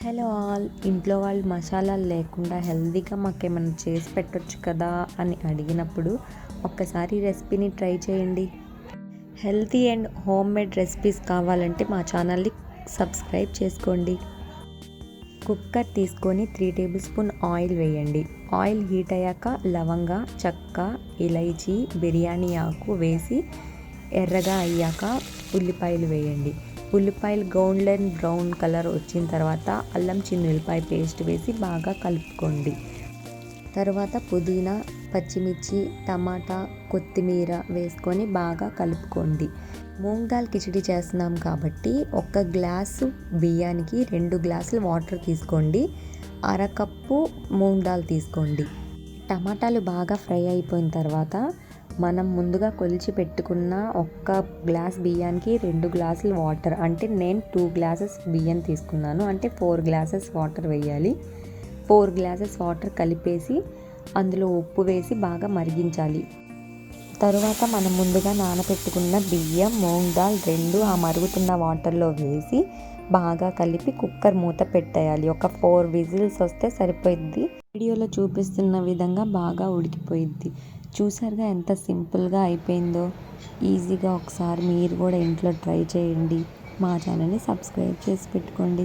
Hello all, ఇంట్లో వాళ్ళు మసాలాలు లేకుండా హెల్తీగా మాకేమైనా చేసి పెట్టొచ్చు కదా అని అడిగినప్పుడు ఒక్కసారి ఈ రెసిపీని ట్రై చేయండి. Healthy and home made recipes కావాలంటే మా ఛానల్ని సబ్స్క్రైబ్ చేసుకోండి. కుక్కర్ తీసుకొని 3 టేబుల్ స్పూన్ ఆయిల్ వేయండి. ఆయిల్ హీట్ అయ్యాక లవంగ, చెక్క, ఇలైచి, బిర్యానీ ఆకు వేసి ఎర్రగా అయ్యాక ఉల్లిపాయలు వేయండి. ఉల్లిపాయలు గోల్డెన్ బ్రౌన్ కలర్ వచ్చిన తర్వాత అల్లం చిన్నుల్లిపాయ పేస్ట్ వేసి బాగా కలుపుకోండి. తర్వాత పుదీనా, పచ్చిమిర్చి, టమాటా, కొత్తిమీర వేసుకొని బాగా కలుపుకోండి. మూంగ్ దాల్ కిచిడి చేస్తున్నాం కాబట్టి 1 గ్లాసు బియ్యానికి 2 గ్లాసులు వాటర్ తీసుకోండి. అరకప్పు మూంగ్ దాల్ తీసుకోండి. టమాటాలు బాగా ఫ్రై అయిపోయిన తర్వాత మనం ముందుగా కొలిచి పెట్టుకున్న 1 గ్లాస్ బియ్యానికి 2 గ్లాసులు వాటర్, అంటే నేను 2 గ్లాసెస్ బియ్యం తీసుకున్నాను, అంటే 4 గ్లాసెస్ వాటర్ వేయాలి. 4 గ్లాసెస్ వాటర్ కలిపేసి అందులో ఉప్పు వేసి బాగా మరిగించాలి. తరువాత మనం ముందుగా నానబెట్టుకున్న బియ్యం, మూంగ్ దాల్ 2 ఆ మరుగుతున్న వాటర్లో వేసి బాగా కలిపి కుక్కర్ మూత పెట్టేయాలి. ఒక 4 విజిల్స్ వస్తే సరిపోయిద్ది. వీడియోలో చూపిస్తున్న విధంగా బాగా ఉడికిపోయిద్ది. చూసారుగా ఎంత సింపుల్గా అయిపోయిందో. ఈజీగా ఒకసారి మీరు కూడా ఇంట్లో ట్రై చేయండి. మా ఛానల్ని సబ్స్క్రైబ్ చేసి పెట్టుకోండి.